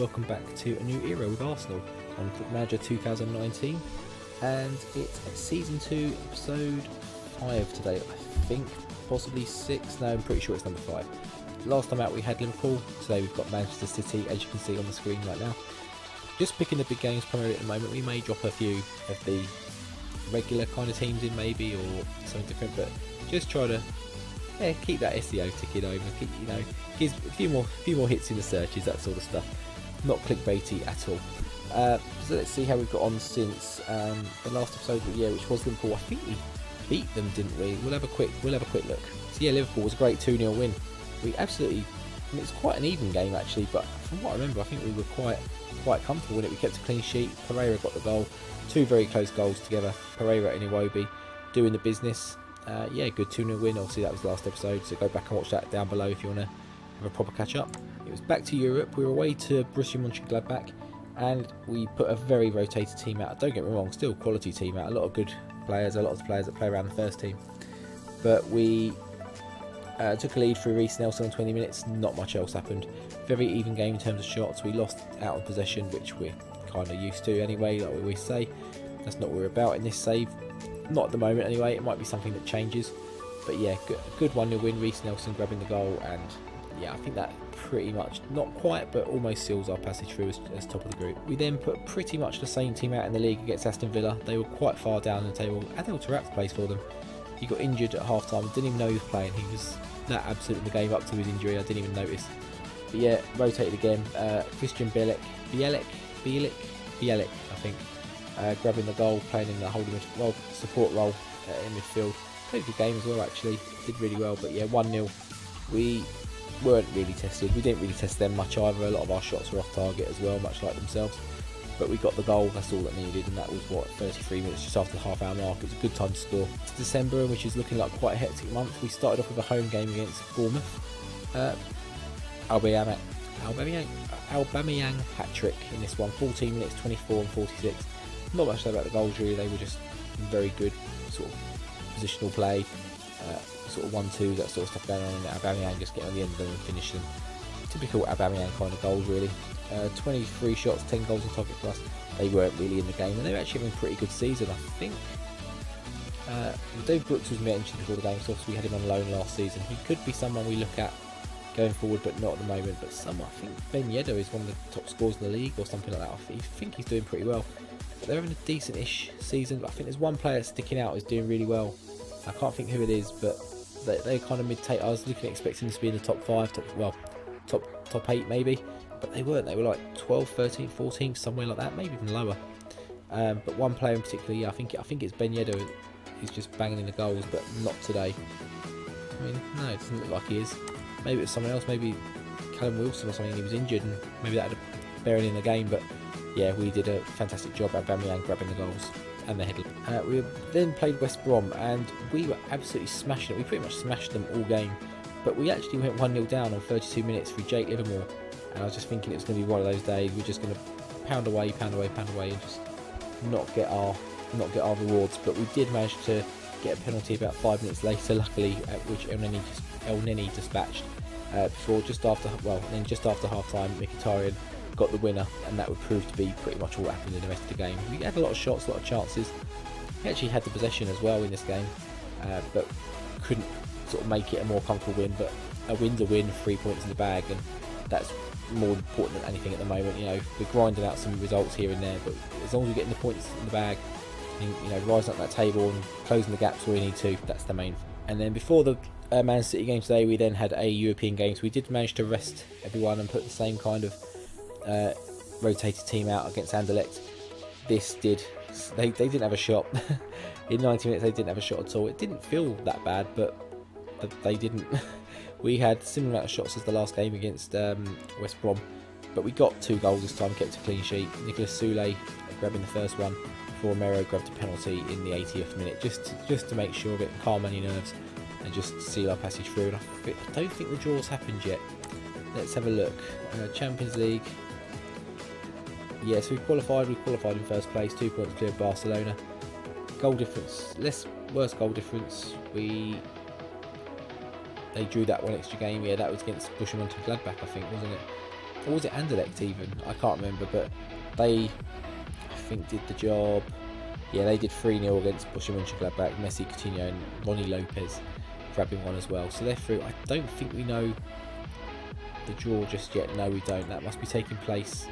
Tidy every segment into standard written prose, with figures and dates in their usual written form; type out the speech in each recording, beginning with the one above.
welcome back to a new era with Arsenal on Manager 2019, and it's Season 2, Episode 5 today, I think, possibly 6, no, I'm pretty sure it's number 5. Last time out we had Liverpool, today we've got Manchester City, as you can see on the screen right now. Just picking the big games primarily at the moment. We may drop a few of the regular kind of teams in maybe, or something different, but just try to keep that SEO ticking over, gives a few more hits in the searches, that sort of stuff. Not clickbaity at all. So let's see how we've got on since the last episode of the year, which was Liverpool. I think we beat them, didn't we? We'll have a quick look. So yeah, Liverpool was a great 2-0 win. We absolutely, it's quite an even game actually, but from what I remember, I think we were quite comfortable in it. We kept a clean sheet. Pereira got the goal. 2 very close goals together. Pereira and Iwobi doing the business. Good 2-0 win. Obviously that was the last episode, so go back and watch that down below if you want to have a proper catch up. It was back to Europe. We were away to Borussia Mönchengladbach, and we put a very rotated team out. Don't get me wrong, still quality team out. A lot of good players, a lot of the players that play around the first team. But we took a lead through Reece Nelson in 20 minutes. Not much else happened. Very even game in terms of shots. We lost out on possession, which we're kind of used to anyway, like we always say. That's not what we're about in this save. Not at the moment anyway. It might be something that changes. But yeah, good 1-0 win. Reece Nelson grabbing the goal, and yeah, I think that pretty much, not quite, but almost seals our passage through as top of the group. We then put pretty much the same team out in the league against Aston Villa. They were quite far down the table. Adel Taarabt plays for them. He got injured at half time. Didn't even know he was playing. He was that absent in the game up to his injury. I didn't even notice. But yeah, rotated again. Christian Bielik, I think, grabbing the goal, playing in the holding support role in midfield. Played a good game as well actually. Did really well. But yeah, 1-0. We weren't really tested. We didn't really test them much either. A lot of our shots were off target as well, much like themselves. But we got the goal, that's all that needed, and that was 33 minutes just after the half-hour mark. It was a good time to score. It's December, which is looking like quite a hectic month. We started off with a home game against Bournemouth. Aubameyang hat-trick in this one. 14 minutes, 24 and 46. Not much to say about the goals really. They were just very good sort of positional play, sort of 1-2, that sort of stuff going on, and Aubameyang just getting on the end of them and finish them. Typical Aubameyang kind of goals really. 23 shots, 10 goals on target for us. They weren't really in the game, and they were actually having a pretty good season, I think. Dave Brooks was mentioned before the game, so obviously we had him on loan last season. He could be someone we look at going forward, but not at the moment. But I think Ben Yedder is one of the top scorers in the league or something like that. I think he's doing pretty well. But they're having a decent-ish season. But I think there's one player sticking out who's doing really well. I can't think who it is, but they're kind of mid-table. I was expecting them to be in the top 5, top 8 maybe. But they weren't. They were like 12, 13, 14, somewhere like that, maybe even lower. But one player in particular, I think it's Ben Yedder. He's just banging in the goals, but not today. I mean, no, it doesn't look like he is. Maybe it's someone else, maybe Callum Wilson or something. He was injured, and maybe that had a bearing in the game. But yeah, we did a fantastic job at Aubameyang grabbing the goals and the header. We then played West Brom, and we were absolutely smashing it. We pretty much smashed them all game. But we actually went 1-0 down on 32 minutes through Jake Livermore. And I was just thinking it was going to be one of those days. We're just going to pound away, and just not get our rewards. But we did manage to get a penalty about 5 minutes later, luckily, which El Neni dispatched. Just after half time, Mkhitaryan got the winner, and that would prove to be pretty much all that happened in the rest of the game. We had a lot of shots, a lot of chances. We actually had the possession as well in this game, but couldn't sort of make it a more comfortable win. But a win's a win, 3 points in the bag, and that's more important than anything at the moment. We're grinding out some results here and there, but as long as we're getting the points in the bag, and, rising up that table and closing the gaps where we need to, that's the main. And then before the Man City game today, we then had a European game, so we did manage to rest everyone and put the same kind of rotated team out against Anderlecht. They didn't have a shot. In 90 minutes they didn't have a shot at all. It didn't feel that bad, but they didn't. We had similar amount of shots as the last game against West Brom, but we got 2 goals this time, kept a clean sheet. Nicolas Soulé grabbing the first one before Romero grabbed a penalty in the 80th minute, just to make sure of it, calm any nerves, and just seal our passage through. And I don't think the draw's happened yet. Let's have a look. Champions League. Yes, we qualified in first place, 2 points clear of Barcelona. Goal difference, worse goal difference. They drew that one extra game. Yeah, that was against Borussia Mönchengladbach, I think, wasn't it? or was it Anderlecht even? I can't remember, but they, I think, did the job. Yeah, they did 3-0 against Borussia Mönchengladbach. Messi, Coutinho and Ronnie Lopez grabbing one as well. So they're through. I don't think we know the draw just yet. No, we don't. That must be taking place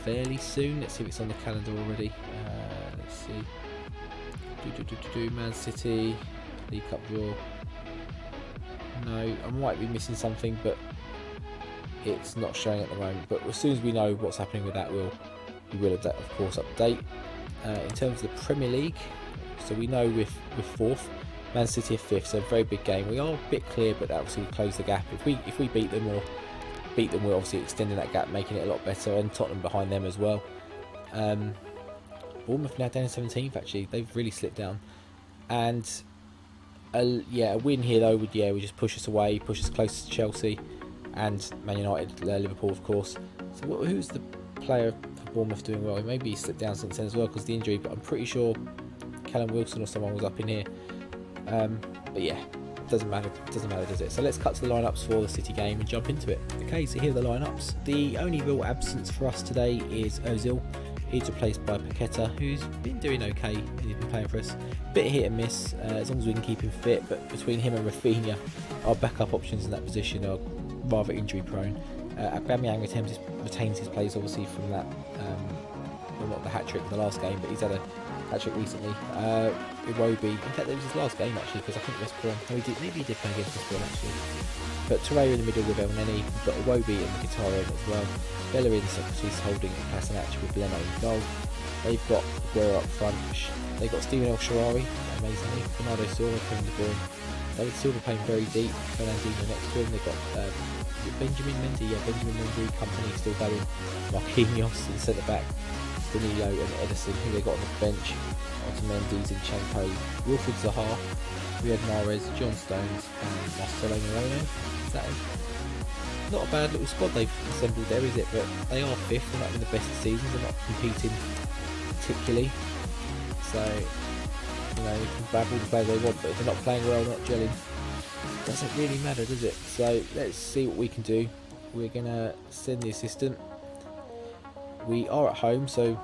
fairly soon. Let's see if it's on the calendar already. Let's see. Man City League Cup draw. No, I might be missing something, but it's not showing at the moment. But as soon as we know what's happening with that, we will of course update. In terms of the Premier League, so we know we're fourth, Man City are fifth, so a very big game. We are a bit clear, but that obviously will close the gap. If we beat them, we're obviously extending that gap, making it a lot better, and Tottenham behind them as well. Bournemouth now down in 17th. Actually, they've really slipped down, and a win here though would just push us away, push us close to Chelsea and Man United, Liverpool of course. So who's the player for Bournemouth doing well? Maybe he slipped down since then as well because of the injury, but I'm pretty sure Callum Wilson or someone was up in here. But yeah, doesn't matter, does it? So let's cut to the lineups for the City game and jump into it. Okay, so here are the lineups. The only real absence for us today is Ozil. He's replaced by Paqueta, who's been doing okay. He's been playing for us. Bit hit and miss, as long as we can keep him fit. But between him and Rafinha, our backup options in that position are rather injury prone. Aubameyang retains his place, obviously, from that, well, not the hat-trick in the last game, but he's had a hat-trick recently. Iwobi, in fact, it was his last game actually, because I think West Brom, maybe he did play against West Brom actually. But Torreira in the middle with Elneny, we've got Iwobi and Mkhitaryan as well. Bellerin, Socrates holding Kolasinac with Leno in goal. They've got Aguero up front. They've got Steven El Shaarawy, amazingly. Bernardo Silva, Kevin De Bruyne. David Silva playing very deep. Fernandinho next to him. They've got Benjamin Mendy, Company still going. Marquinhos in centre back. Danilo and Edison, who they got on the bench. Otamendi, Zinchenko, Wilfried Zaha, Riyad Mahrez, John Stones, and Marcelo Moreno. Is that it? Not a bad little squad they've assembled there, is it? But they are fifth. They're not having the best of seasons. They're not competing particularly. So, they can grab all the players they want, but if they're not playing well, not gelling, it doesn't really matter, does it? So let's see what we can do. We're gonna send the assistant. We are at home, so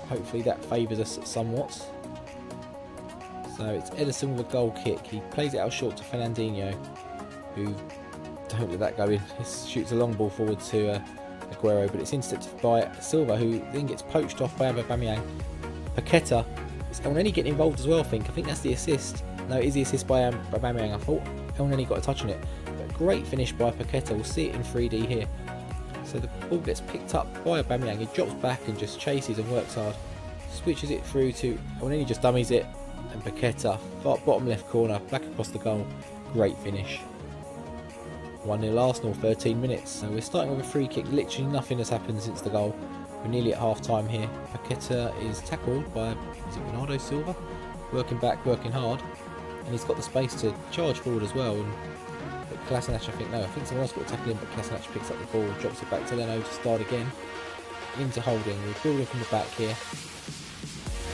hopefully that favours us somewhat. So it's Edison with a goal kick. He plays it out short to Fernandinho, who, don't let that go in. He shoots a long ball forward to Aguero, but it's intercepted by Silva, who then gets poached off by Aubameyang. Paqueta is Elneny getting involved as well, I think that's the assist. No, it is the assist by Aubameyang. I thought Elneny got a touch on it. But great finish by Paqueta. We'll see it in 3D here. So the ball gets picked up by Aubameyang. He drops back and just chases and works hard. Switches it through to Elneny, just dummies it. And Paqueta, bottom left corner, back across the goal. Great finish. 1-0 Arsenal, 13 minutes. So we're starting with a free kick. Literally nothing has happened since the goal. We're nearly at half time here. Paqueta is tackled by Bernardo Silva. Working back, working hard. And he's got the space to charge forward as well. But Kolasinac, I think someone else got to tackle him, but Kolasinac picks up the ball, drops it back to Leno to start again. Into holding. We're building from the back here.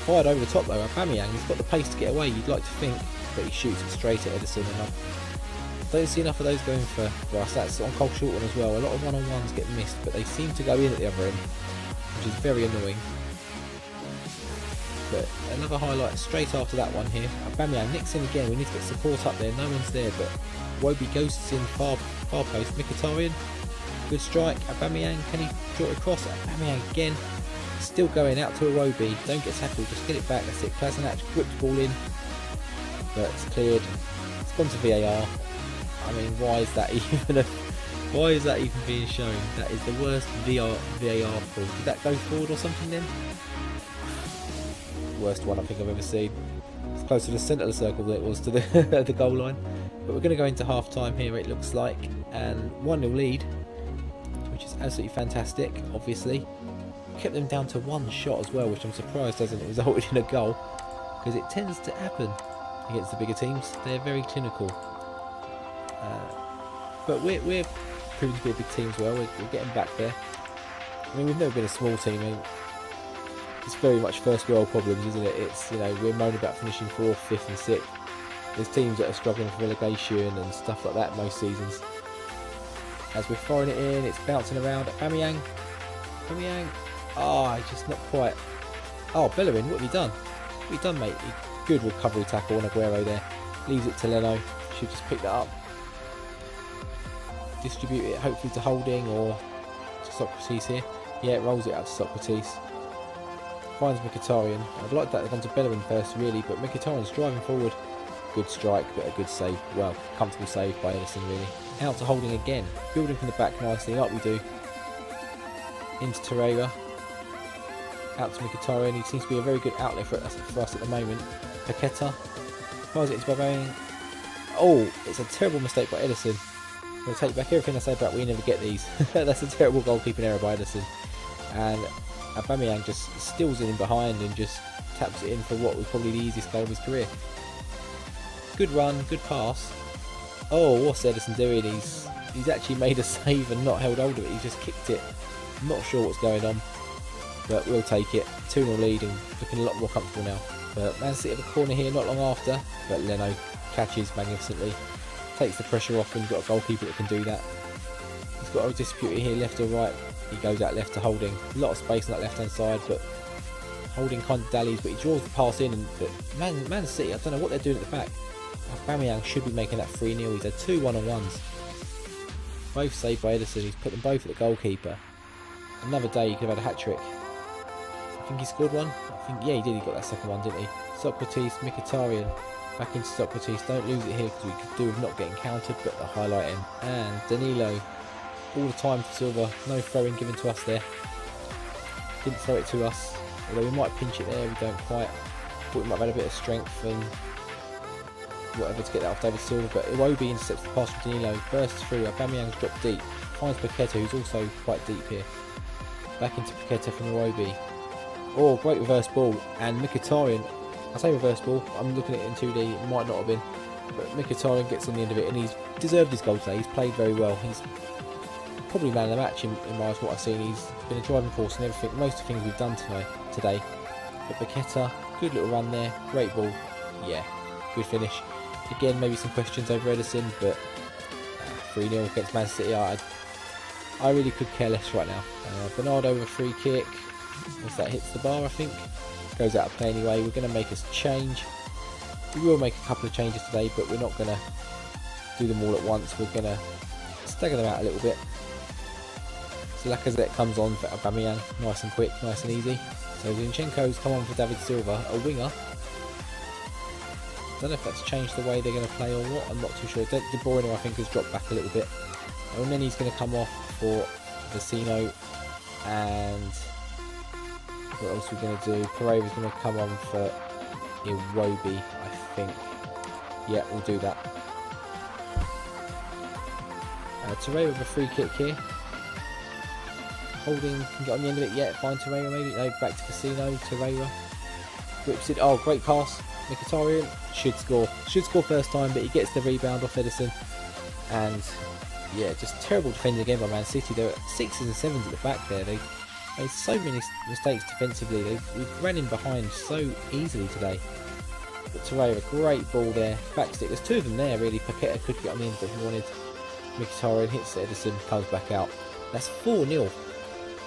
Fired over the top though. Aubameyang, he's got the pace to get away, you'd like to think, but he shoots it straight at Edison, and I don't see enough of those going for us. That's on Cole Shorten as well. A lot of one-on-ones get missed, but they seem to go in at the other end, which is very annoying. But another highlight straight after that one here. Aubameyang nicks in again. We need to get support up there. No one's there, but Iwobi ghosts in far post. Mkhitaryan, good strike. Aubameyang, can he draw it across? Aubameyang again. Still going out to Iwobi. Don't get tackled, just get it back. That's it. Kolasinac whipped the ball in, but it's cleared. It's gone to VAR. I mean, why is that even being shown? That is the worst VAR call. Did that go forward or something then? Worst one I think I've ever seen. It's closer to the centre of the circle than it was to the goal line. But we're going to go into half time here, it looks like, and 1-0 lead, which is absolutely fantastic. Obviously kept them down to one shot as well, which I'm surprised hasn't resulted in a goal, because it tends to happen against the bigger teams. They're very clinical, but we're proving to be a big team as well. We're getting back there. I mean, we've never been a small team. I mean, it's very much first world problems, isn't it? It's, we're moaning about finishing 4th, 5th and 6th. There's teams that are struggling for relegation and stuff like that most seasons. as we're throwing it in, it's bouncing around. Aubameyang. Oh, just not quite. Oh, Bellerin, what have you done? What have you done, mate? Good recovery tackle on Aguero there. Leaves it to Leno. Should just pick that up. Distribute it, hopefully to Holding or to Socrates here. Yeah, it rolls it out to Socrates. Finds Mkhitaryan. I'd like that to come to Bellerin first, really, but Mkhitaryan's driving forward. Good strike, but a good save. Well, comfortable save by Ederson, really. Out to Holding again. Building from the back nicely, like we do. Into Torreira. Out to Mkhitaryan. He seems to be a very good outlet for us at the moment. Paqueta. Fires it into Aubameyang. Oh, it's a terrible mistake by Ederson. I'm going to take back everything I say about we never get these. That's a terrible goalkeeping error by Ederson. And Aubameyang just steals it in behind and just taps it in for what was probably the easiest goal of his career. Good run, good pass. Oh, what's Ederson doing? He's actually made a save and not held hold of it. He's just kicked it. I'm not sure what's going on, but we'll take it. 2-0 lead and looking a lot more comfortable now. But Man City have a corner here not long after, but Leno catches magnificently. Takes the pressure off and you've got a goalkeeper that can do that. He's got a dispute here, left or right. He goes out left to Holding. A lot of space on that left hand side, but Holding kind of dallies, but he draws the pass in. But Man City, I don't know what they're doing at the back. Aubameyang should be making that 3-0. He's had 2 1-on-1s. Both saved by Ederson. He's put them both at the goalkeeper. Another day he could have had a hat-trick. I think he scored one. Yeah, he did. He got that second one, didn't he? Socrates, Mkhitaryan. Back into Socrates. Don't lose it here because we could do with not getting countered, but the highlight in. And Danilo. All the time for Silva. No throwing given to us there. Didn't throw it to us. Although we might pinch it there. We don't quite. Thought we might have had a bit of strength and whatever to get that off David Silva, but Iwobi intercepts the pass from Danilo, bursts through. Aubameyang's dropped deep, finds Paqueta, who's also quite deep here. Back into Paqueta from Iwobi. Oh, great reverse ball, and Mkhitaryan. I say reverse ball, I'm looking at it in 2D, it might not have been, but Mkhitaryan gets on the end of it, and he's deserved his goal today. He's played very well. He's probably man of the match in my eyes, what I've seen. He's been a driving force in everything, most of the things we've done today. But Paqueta, good little run there, great ball, yeah, good finish. Again, maybe some questions over Ederson, but 3-0 against Man City, I really could care less right now. Bernardo with a free kick, once that hits the bar I think, goes out of play anyway. We're going to make a change. We will make a couple of changes today, but we're not going to do them all at once. We're going to stagger them out a little bit. So Lacazette comes on for Aubameyang, nice and quick, nice and easy. So Zinchenko's come on for David Silva, a winger. I don't know if that's changed the way they're going to play or what, I'm not too sure. De Bruyne I think has dropped back a little bit. And then he's going to come off for Vecino, and what else are we going to do? Pereira's going to come on for Iwobi, I think. Yeah, we'll do that. Torreira with a free kick here. Holding can get on the end of it yet. Find Torreira maybe. No, back to Vecino. Torreira whips it. Oh, great pass. Mkhitaryan should score first time, but he gets the rebound off Ederson. And yeah, just terrible defending again by Man City. They're at 6s and 7s at the back there. They made so many mistakes defensively. We ran in behind so easily today. But Torreira, great ball there. Backstick. There's 2 of them there really. Paqueta could get on the end if he wanted. Mkhitaryan hits Ederson, comes back out. That's 4-0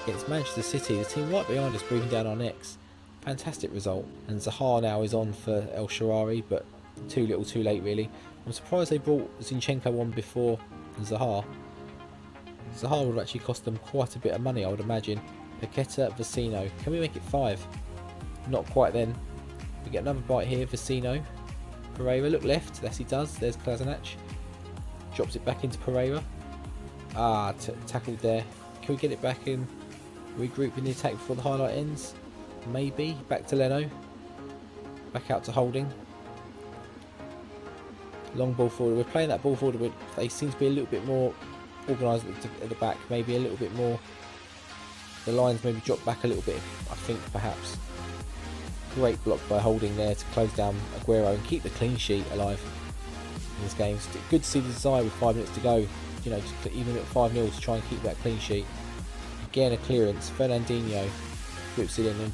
against Manchester City. The team right behind us, breathing down our necks. Fantastic result. And Zaha now is on for El Shaarawy, but too little too late really. I'm surprised they brought Zinchenko on before Zaha. Zaha would have actually cost them quite a bit of money, I would imagine. Paqueta, Vecino. Can we make it 5? Not quite then. We get another bite here, Vecino. Pereira, look left, yes he does. There's Kolasinac. Drops it back into Pereira. Tackled there. Can we get it back and regroup in the attack before the highlight ends? Maybe. Back to Leno. Back out to Holding. Long ball forward. We're playing that ball forward, but they seem to be a little bit more organised at the back. Maybe a little bit more. The lines maybe drop back a little bit, I think, perhaps. Great block by Holding there to close down Aguero and keep the clean sheet alive in this game. Good to see the desire with 5 minutes to go. You know, just even at 5-0 to try and keep that clean sheet. Again, a clearance. Fernandinho whips it in and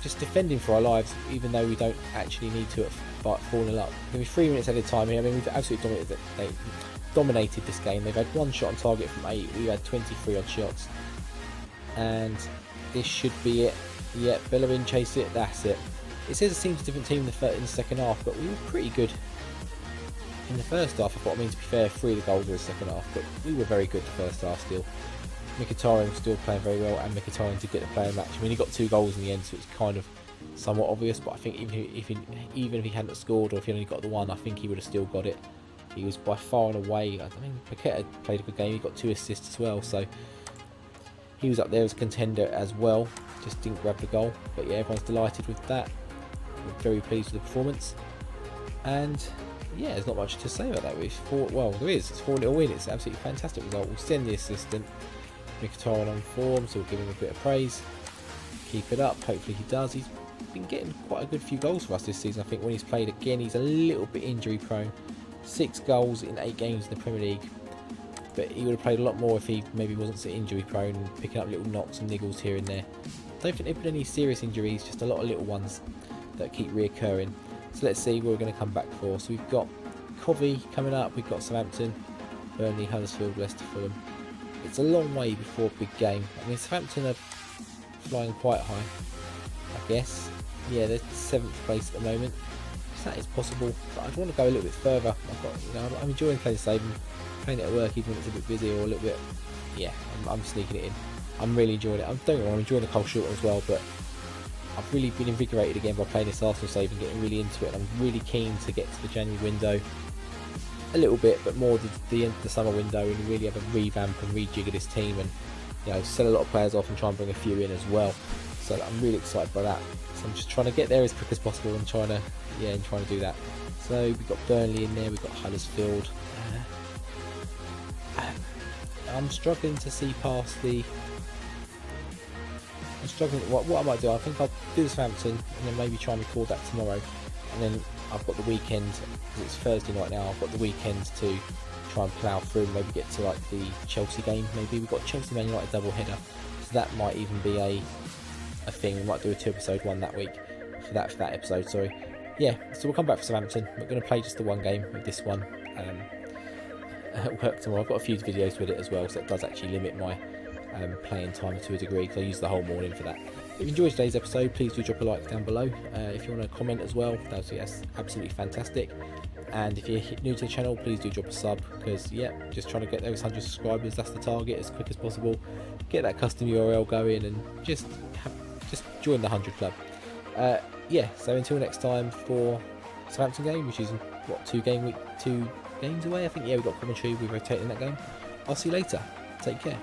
just defending for our lives, even though we don't actually need to at 4-0 up. It's going to be 3 minutes at a time here. I mean, we've absolutely dominated this game. They've had 1 shot on target from 8. We've had 23 odd shots. And this should be it. Yeah, Bellerin chased it. That's it. It says it seems a different team in the second half, but we were pretty good in the first half. I thought, to be fair, 3 of the goals were the second half, but we were very good the first half still. Mkhitaryan was still playing very well, and Mkhitaryan did get the player match. He got 2 goals in the end, so it's kind of somewhat obvious, but I think even if he hadn't scored, or if he only got the 1, I think he would have still got it. He was by far and away, Paqueta played a good game. He got 2 assists as well, so he was up there as a contender as well. Just didn't grab the goal, but yeah, everyone's delighted with that. We're very pleased with the performance, and yeah, there's not much to say about that. There is. It's 4-0 win. It's an absolutely fantastic result. We'll send the assistant Mkhitaryan on form, so we'll give him a bit of praise. Keep it up. Hopefully he does. He's been getting quite a good few goals for us this season. I think when he's played again, he's a little bit injury prone. 6 goals in 8 games in the Premier League, but he would have played a lot more if he maybe wasn't so injury prone and picking up little knocks and niggles here and there. I don't think they've been any serious injuries, just a lot of little ones that keep reoccurring. So let's see what we're going to come back for. So we've got Covey coming up, we've got Southampton, Burnley, Huddersfield, Leicester, Fulham. It's a long way before a big game. Southampton are flying quite high, I guess. Yeah, they're 7th place at the moment. So that is possible, but I'd want to go a little bit further. I'm enjoying playing safe, playing it at work even when it's a bit busy or a little bit. Yeah, I'm sneaking it in. I'm really enjoying it. I'm enjoying the Cole Shilton as well, but I've really been invigorated again by playing this Arsenal save and getting really into it. And I'm really keen to get to the January window a little bit, but more the end of the summer window, and really have a revamp and rejigger this team, and sell a lot of players off and try and bring a few in as well. So I'm really excited by that. So I'm just trying to get there as quick as possible and trying to do that. So we've got Burnley in there, we've got Huddersfield. I'm struggling to see past the. I'm struggling. What I might do, I think I'll do Southampton and then maybe try and record that tomorrow, and then I've got the weekend, because it's Thursday night now. I've got the weekend to try and plough through and maybe get to like the Chelsea game. Maybe we've got Chelsea Man United double header, so that might even be a thing. We might do a 2-episode one that week for that episode. Sorry. Yeah, so we'll come back for Southampton. We're going to play just the one game with this one at work tomorrow. I've got a few videos with it as well, so it does actually limit my playing time to a degree, because I use the whole morning for that. If you enjoyed today's episode, please do drop a like down below. If you want to comment as well, that's absolutely fantastic. And if you're new to the channel, please do drop a sub, because just trying to get those 100 subscribers. That's the target, as quick as possible. Get that custom URL going and just join the 100 club. So until next time for Southampton game, which is 2 games away. I think we've got Coventry. We're rotating that game. I'll see you later. Take care.